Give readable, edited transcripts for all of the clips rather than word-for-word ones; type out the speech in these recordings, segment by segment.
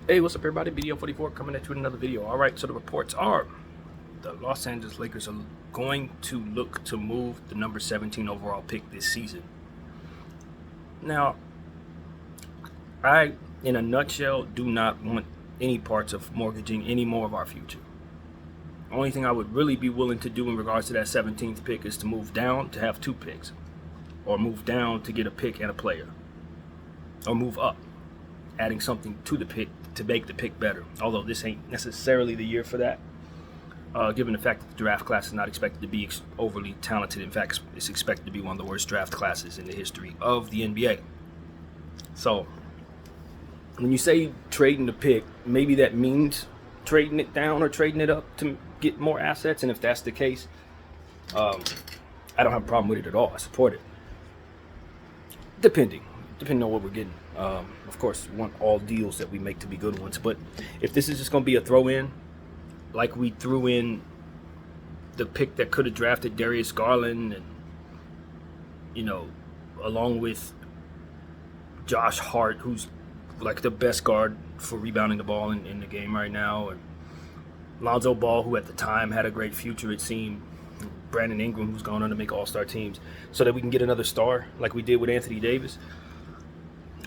Hey, what's up everybody? Video 44 coming at you with another video. Alright, so the reports are the Los Angeles Lakers are going to look to move the number 17 overall pick this season. Now, I, in a nutshell, do not want any parts of mortgaging any more of our future. The only thing I would really be willing to do in regards to that 17th pick is to move down to have 2 picks, or move down to get a pick and a player, or move up, adding something to the pick to make the pick better. Although this ain't necessarily the year for that, given the fact that the draft class is not expected to be overly talented. In fact, it's expected to be one of the worst draft classes in the history of the NBA. So when you say trading the pick, maybe that means trading it down or trading it up to get more assets. And if that's the case, I don't have a problem with it at all. I support it. Depending on what we're getting. Of course, we want all deals that we make to be good ones. But if this is just going to be a throw-in, like we threw in the pick that could have drafted Darius Garland, and along with Josh Hart, who's like the best guard for rebounding the ball in the game right now, and Lonzo Ball, who at the time had a great future, it seemed, Brandon Ingram, who's gone on to make all-star teams, so that we can get another star like we did with Anthony Davis.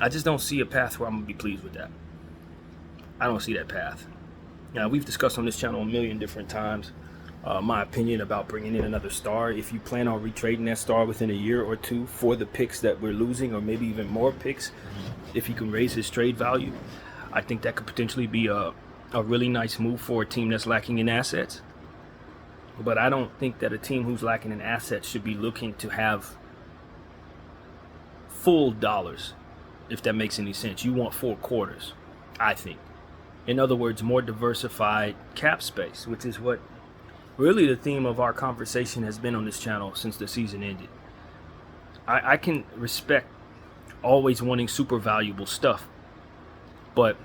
I just don't see a path where I'm going to be pleased with that. I don't see that path. Now, we've discussed on this channel a million different times my opinion about bringing in another star. If you plan on retrading that star within a year or two for the picks that we're losing, or maybe even more picks, if he can raise his trade value, I think that could potentially be a really nice move for a team that's lacking in assets. But I don't think that a team who's lacking in assets should be looking to have full dollars, if that makes any sense. You want 4 quarters, I think. In other words, more diversified cap space, which is what really the theme of our conversation has been on this channel since the season ended. I can respect always wanting super valuable stuff, but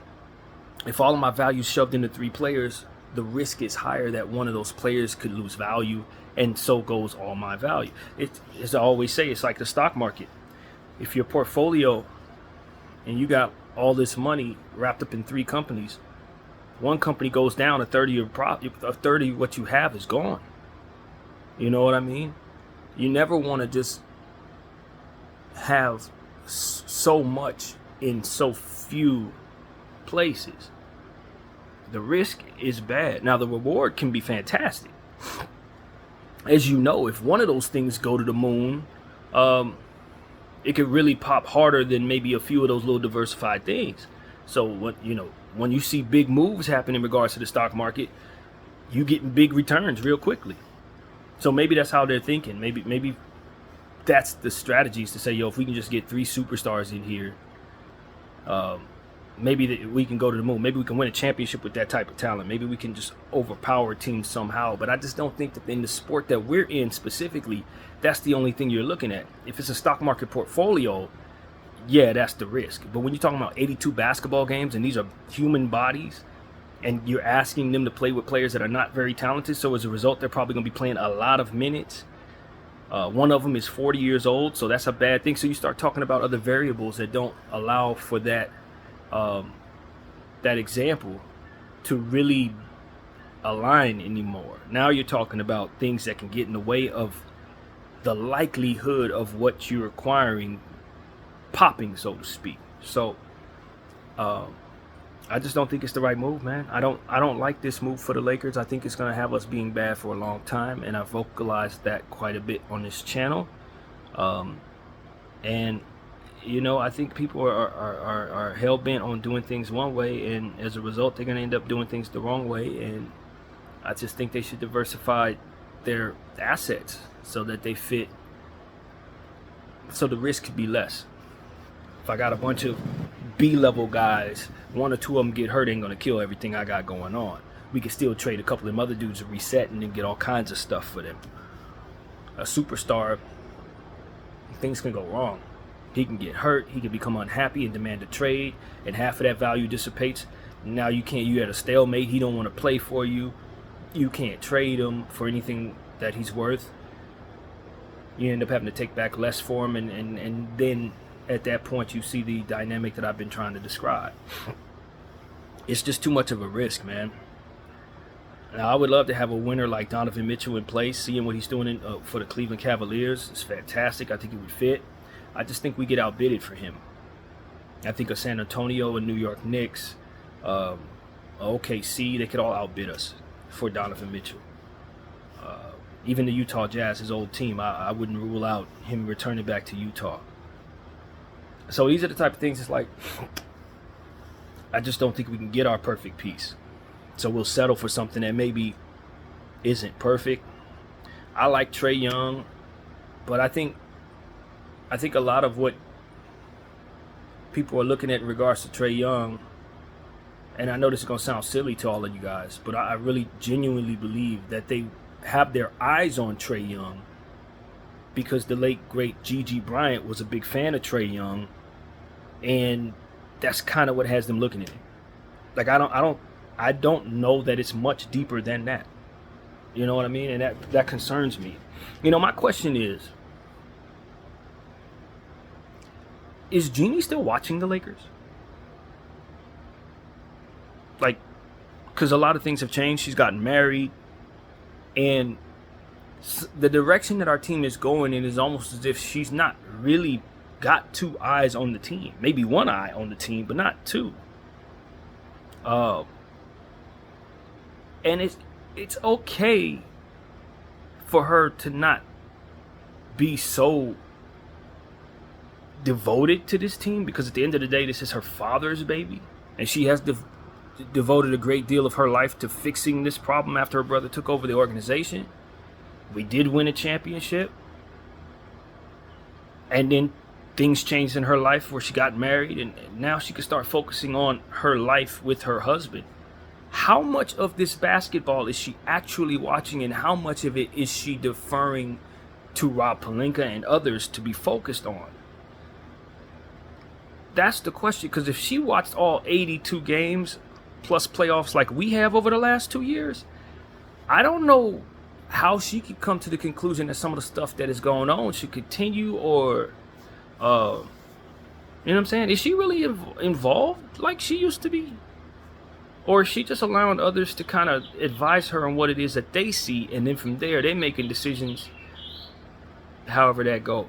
if all of my value is shoved into 3 players, the risk is higher that one of those players could lose value, and so goes all my value. As I always say, it's like the stock market. If your portfolio, and you got all this money wrapped up in 3 companies, one company goes down, a third of what you have is gone. You know what I mean? You never want to just have so much in so few places. The risk is bad. Now, the reward can be fantastic. As you know, if one of those things go to the moon, it could really pop harder than maybe a few of those little diversified things. So when you see big moves happen in regards to the stock market, you get big returns real quickly. So maybe that's how they're thinking. Maybe that's the strategy, is to say, yo, if we can just get 3 superstars in here, maybe we can go to the moon. Maybe we can win a championship with that type of talent. Maybe we can just overpower teams somehow. But I just don't think that in the sport that we're in specifically, that's the only thing you're looking at. If it's a stock market portfolio, yeah, that's the risk. But when you're talking about 82 basketball games, and these are human bodies, and you're asking them to play with players that are not very talented, so as a result, they're probably going to be playing a lot of minutes. One of them is 40 years old, so that's a bad thing. So you start talking about other variables that don't allow for that that example to really align anymore. Now you're talking about things that can get in the way of the likelihood of what you're acquiring popping, so to speak. So I just don't think it's the right move, man. I don't like this move for the Lakers. I think it's going to have us being bad for a long time, and I've vocalized that quite a bit on this channel. And I think people are hell-bent on doing things one way, and as a result, they're going to end up doing things the wrong way. And I just think they should diversify their assets so that they fit, so the risk could be less. If I got a bunch of B-level guys, 1 or 2 of them get hurt, ain't going to kill everything I got going on. We can still trade a couple of them other dudes to reset and then get all kinds of stuff for them. A superstar, things can go wrong. He can get hurt, he can become unhappy and demand a trade, and half of that value dissipates. Now you're at a stalemate. He don't want to play for you. You can't trade him for anything that he's worth. You end up having to take back less for him, and then at that point you see the dynamic that I've been trying to describe. it's just too much of a risk, man. Now, I would love to have a winner like Donovan Mitchell in place. Seeing what he's doing for the Cleveland Cavaliers is fantastic. I think he would fit. I just think we get outbidded for him. I think of San Antonio and New York Knicks, OKC, they could all outbid us for Donovan Mitchell. Even the Utah Jazz, his old team, I wouldn't rule out him returning back to Utah. So these are the type of things, it's like, I just don't think we can get our perfect piece. So we'll settle for something that maybe isn't perfect. I like Trae Young, but I think a lot of what people are looking at in regards to Trae Young, and I know this is going to sound silly to all of you guys, but I really genuinely believe that they have their eyes on Trae Young because the late great Gigi Bryant was a big fan of Trae Young, and that's kind of what has them looking at him. Like I don't know that it's much deeper than that. You know what I mean? And that concerns me. You know, my question is Jeannie still watching the Lakers? Like, because a lot of things have changed. She's gotten married. And the direction that our team is going in is almost as if she's not really got two eyes on the team. Maybe one eye on the team, but not two. And it's okay for her to not be so devoted to this team, because at the end of the day, this is her father's baby, and she has devoted a great deal of her life to fixing this problem after her brother took over the organization. We did win a championship, and then things changed in her life where she got married, and now she could start focusing on her life with her husband. How much of this basketball is she actually watching, and how much of it is she deferring to Rob Pelinka and others to be focused on? That's the question, because if she watched all 82 games plus playoffs like we have over the last 2 years, I don't know how she could come to the conclusion that some of the stuff that is going on should continue, or you know what I'm saying? Is she really involved like she used to be? Or is she just allowing others to kind of advise her on what it is that they see, and then from there they're making decisions however that goes?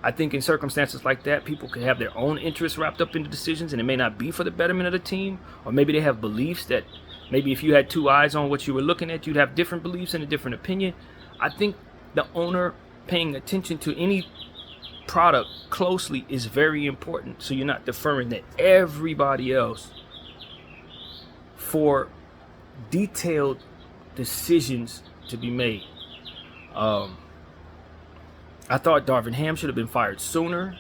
I think in circumstances like that, people can have their own interests wrapped up in the decisions, and it may not be for the betterment of the team, or maybe they have beliefs that maybe if you had two eyes on what you were looking at, you'd have different beliefs and a different opinion. I think the owner paying attention to any product closely is very important, so you're not deferring to everybody else for detailed decisions to be made. I thought Darvin Ham should have been fired sooner.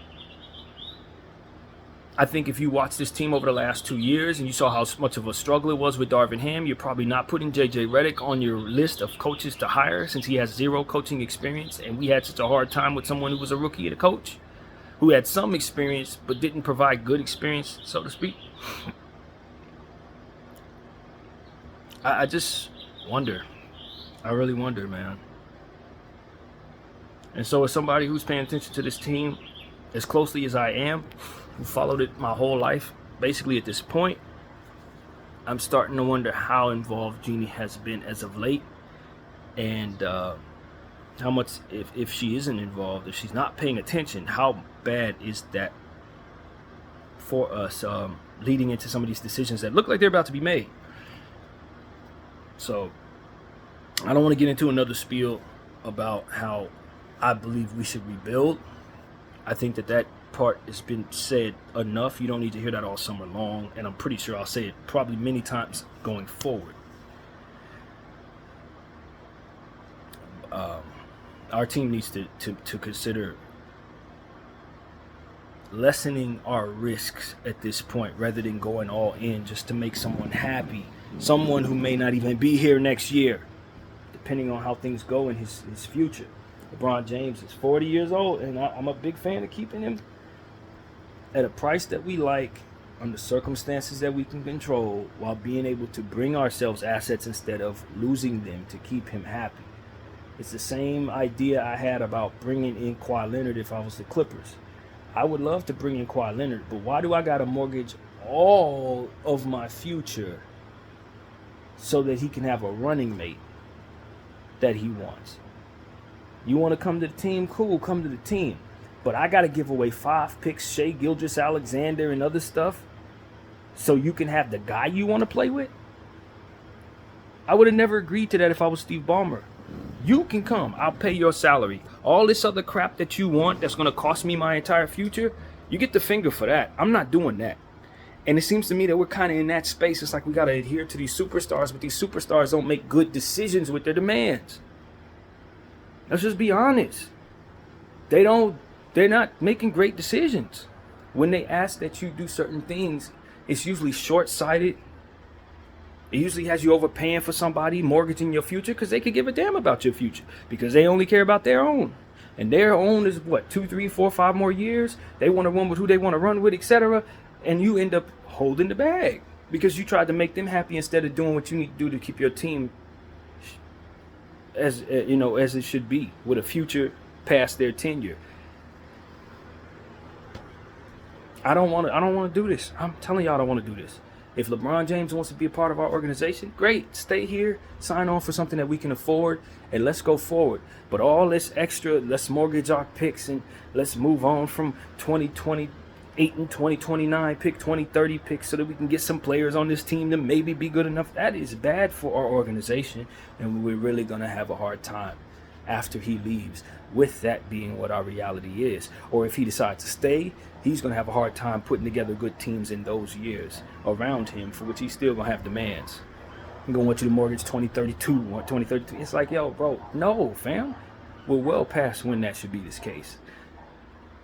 I think if you watch this team over the last 2 years and you saw how much of a struggle it was with Darvin Ham, you're probably not putting JJ Redick on your list of coaches to hire, since he has zero coaching experience, and we had such a hard time with someone who was a rookie and a coach who had some experience but didn't provide good experience, so to speak. I just wonder. I really wonder, man. And so as somebody who's paying attention to this team as closely as I am, who followed it my whole life, basically at this point, I'm starting to wonder how involved Jeannie has been as of late, and how much, if she isn't involved, if she's not paying attention, how bad is that for us, leading into some of these decisions that look like they're about to be made. So I don't want to get into another spiel about how I believe we should rebuild. I think that part has been said enough. You don't need to hear that all summer long, and I'm pretty sure I'll say it probably many times going forward. Our team needs to consider lessening our risks at this point, rather than going all in just to make someone happy, someone who may not even be here next year, depending on how things go in his future. LeBron James is 40 years old, and I'm a big fan of keeping him at a price that we like, under circumstances that we can control, while being able to bring ourselves assets instead of losing them to keep him happy. It's the same idea I had about bringing in Kawhi Leonard if I was the Clippers. I would love to bring in Kawhi Leonard, but why do I got to mortgage all of my future so that he can have a running mate that he wants. You want to come to the team? Cool, come to the team. But I got to give away 5 picks, Shai Gilgeous-Alexander and other stuff, so you can have the guy you want to play with? I would have never agreed to that if I was Steve Ballmer. You can come. I'll pay your salary. All this other crap that you want that's going to cost me my entire future, you get the finger for that. I'm not doing that. And it seems to me that we're kind of in that space. It's like we got to adhere to these superstars, but these superstars don't make good decisions with their demands. Let's just be honest. They're not making great decisions. When they ask that you do certain things, it's usually short-sighted. It usually has you overpaying for somebody, mortgaging your future, because they could give a damn about your future, because they only care about their own. And their own is what, 2, 3, 4, 5 more years? They want to run with who they want to run with, etc. And you end up holding the bag because you tried to make them happy instead of doing what you need to do to keep your team as as it should be, with a future past their tenure. I don't want to do this. I'm telling y'all I don't want to do this. If LeBron James wants to be a part of our organization, great. Stay here, sign on for something that we can afford, and let's go forward. But all this extra, let's mortgage our picks and let's move on from 2028 and 2029 pick, 2030 picks, so that we can get some players on this team to maybe be good enough. That is bad for our organization, and we're really going to have a hard time after he leaves, with that being what our reality is. Or if he decides to stay, he's going to have a hard time putting together good teams in those years around him, for which he's still going to have demands. I'm going to want you to mortgage 2032 or 2033. It's like, yo, bro, no, fam. We're well past when that should be this case.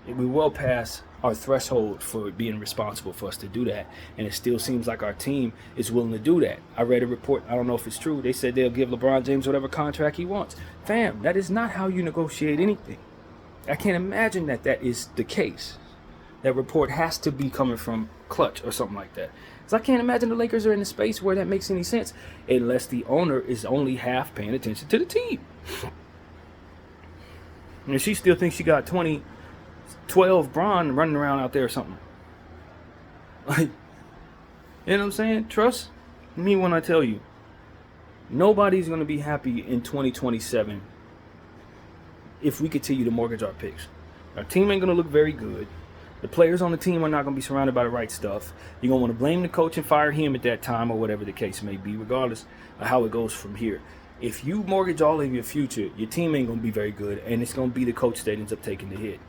We're well past our threshold for being responsible for us to do that. And it still seems like our team is willing to do that. I read a report, I don't know if it's true, they said they'll give LeBron James whatever contract he wants. Fam, that is not how you negotiate anything. I can't imagine that that is the case. That report has to be coming from Clutch or something like that. Because I can't imagine the Lakers are in a space where that makes any sense, unless the owner is only half paying attention to the team. And she still thinks she got 2012 Bron running around out there or something. Like, you know what I'm saying? Trust me when I tell you, nobody's going to be happy in 2027 if we continue to mortgage our picks. Our team ain't going to look very good. The players on the team are not going to be surrounded by the right stuff. You're going to want to blame the coach and fire him at that time, or whatever the case may be, regardless of how it goes from here. If you mortgage all of your future, your team ain't going to be very good, and it's going to be the coach that ends up taking the hit.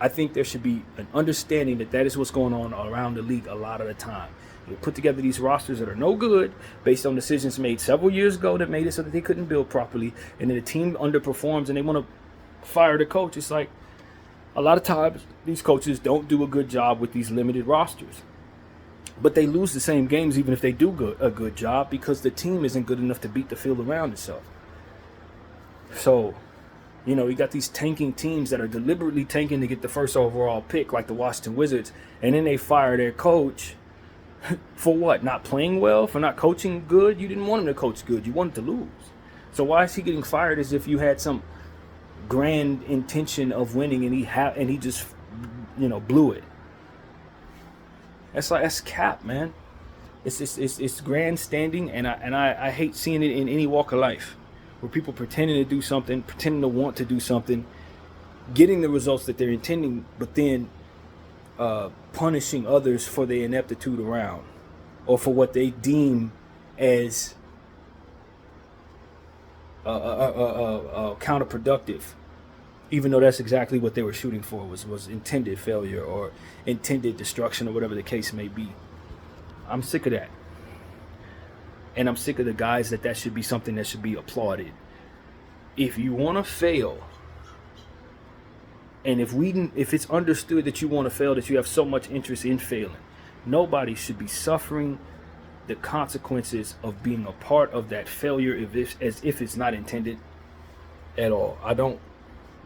I think there should be an understanding that that is what's going on around the league a lot of the time. You put together these rosters that are no good based on decisions made several years ago that made it so that they couldn't build properly, and then the team underperforms and they want to fire the coach. It's like, a lot of times these coaches don't do a good job with these limited rosters. But they lose the same games even if they do a good job, because the team isn't good enough to beat the field around itself. So, you got these tanking teams that are deliberately tanking to get the first overall pick, like the Washington Wizards, and then they fire their coach for what? Not playing well? For not coaching good? You didn't want him to coach good. You wanted to lose. So why is he getting fired as if you had some grand intention of winning and he just blew it? That's cap, man. It's grandstanding, and I hate seeing it in any walk of life, where people pretending to do something, pretending to want to do something, getting the results that they're intending, but then punishing others for their ineptitude around, or for what they deem as counterproductive, even though that's exactly what they were shooting for, was intended failure or intended destruction, or whatever the case may be. I'm sick of that. And I'm sick of the guys that should be something that should be applauded. If you want to fail, and if it's understood that you want to fail, that you have so much interest in failing, nobody should be suffering the consequences of being a part of that failure as if it's not intended at all. I don't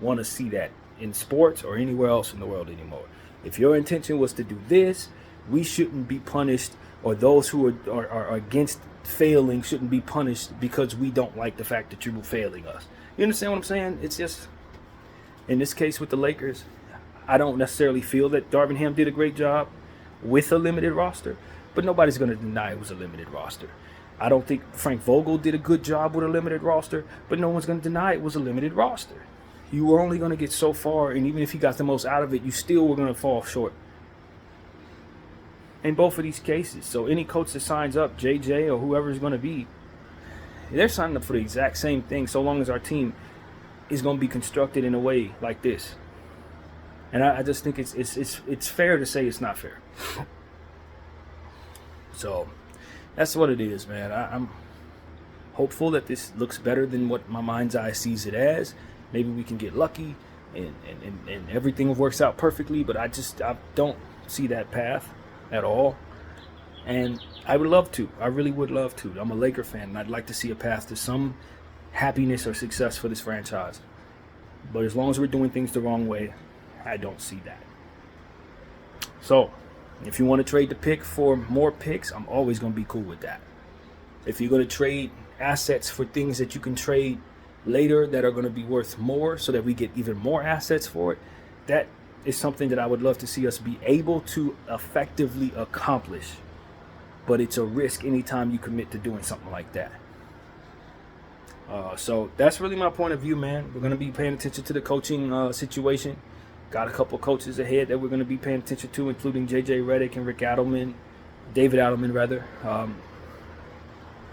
want to see that in sports or anywhere else in the world anymore. If your intention was to do this, we shouldn't be punished, or those who are against failing shouldn't be punished because we don't like the fact that you're failing us. You understand what I'm saying? It's just, in this case with the Lakers, I don't necessarily feel that Darvin Ham did a great job. with a limited roster, but nobody's going to deny it was a limited roster. I don't think Frank Vogel did a good job with a limited roster, but no one's going to deny it was a limited roster. You were only going to get so far, and even if you got the most out of it, you still were going to fall short in both of these cases. So any coach that signs up, JJ or whoever is going to be, they're signing up for the exact same thing, so long as our team is going to be constructed in a way like this. And I just think it's fair to say it's not fair. So that's what it is, man. I'm hopeful that this looks better than what my mind's eye sees it as. Maybe we can get lucky and everything works out perfectly, but I don't see that path at all. And I would love to. I really would love to. I'm a Laker fan, and I'd like to see a path to some happiness or success for this franchise. But as long as we're doing things the wrong way, I don't see that. So, if you want to trade the pick for more picks, I'm always going to be cool with that. If you're going to trade assets for things that you can trade later that are going to be worth more so that we get even more assets for it, that is something that I would love to see us be able to effectively accomplish. But it's a risk anytime you commit to doing something like that. So that's really my point of view, man. We're going to be paying attention to the coaching situation. Got a couple coaches ahead that we're going to be paying attention to, including J.J. Redick and David Adelman, rather.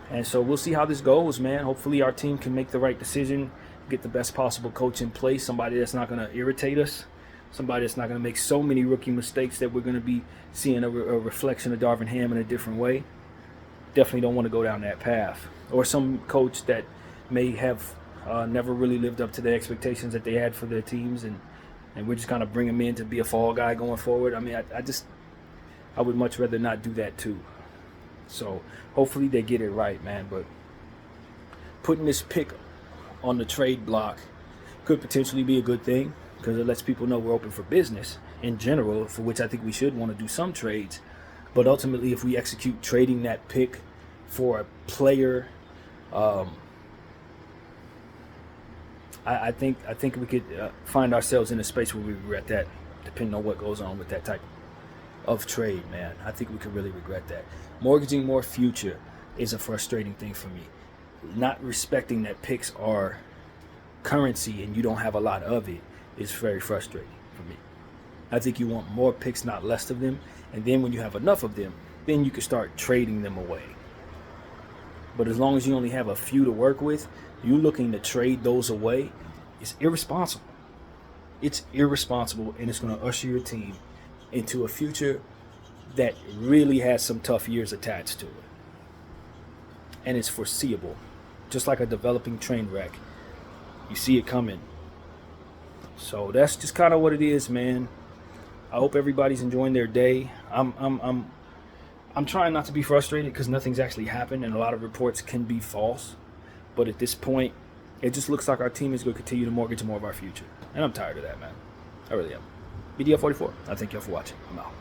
And so we'll see how this goes, man. Hopefully our team can make the right decision, get the best possible coach in place, somebody that's not going to irritate us, somebody that's not going to make so many rookie mistakes that we're going to be seeing a reflection of Darvin Ham in a different way. Definitely don't want to go down that path. Or some coach that may have never really lived up to the expectations that they had for their teams, and we're just kind of bring him in to be a fall guy going forward. I mean, I would much rather not do that too. So hopefully they get it right, man. But putting this pick on the trade block could potentially be a good thing, because it lets people know we're open for business in general, for which I think we should want to do some trades. But ultimately, if we execute trading that pick for a player, I think we could find ourselves in a space where we regret that, depending on what goes on with that type of trade, man. I think we could really regret that. Mortgaging more future is a frustrating thing for me. Not respecting that picks are currency and you don't have a lot of it is very frustrating for me. I think you want more picks, not less of them. And then when you have enough of them, then you can start trading them away. But as long as you only have a few to work with, you looking to trade those away is irresponsible. It's irresponsible, and it's going to usher your team into a future that really has some tough years attached to it. And it's foreseeable. Just like a developing train wreck. You see it coming. So that's just kind of what it is, man. I hope everybody's enjoying their day. I'm trying not to be frustrated because nothing's actually happened, and a lot of reports can be false. But at this point, it just looks like our team is going to continue to mortgage more of our future. And I'm tired of that, man. I really am. BDF44, I thank y'all for watching. I'm out.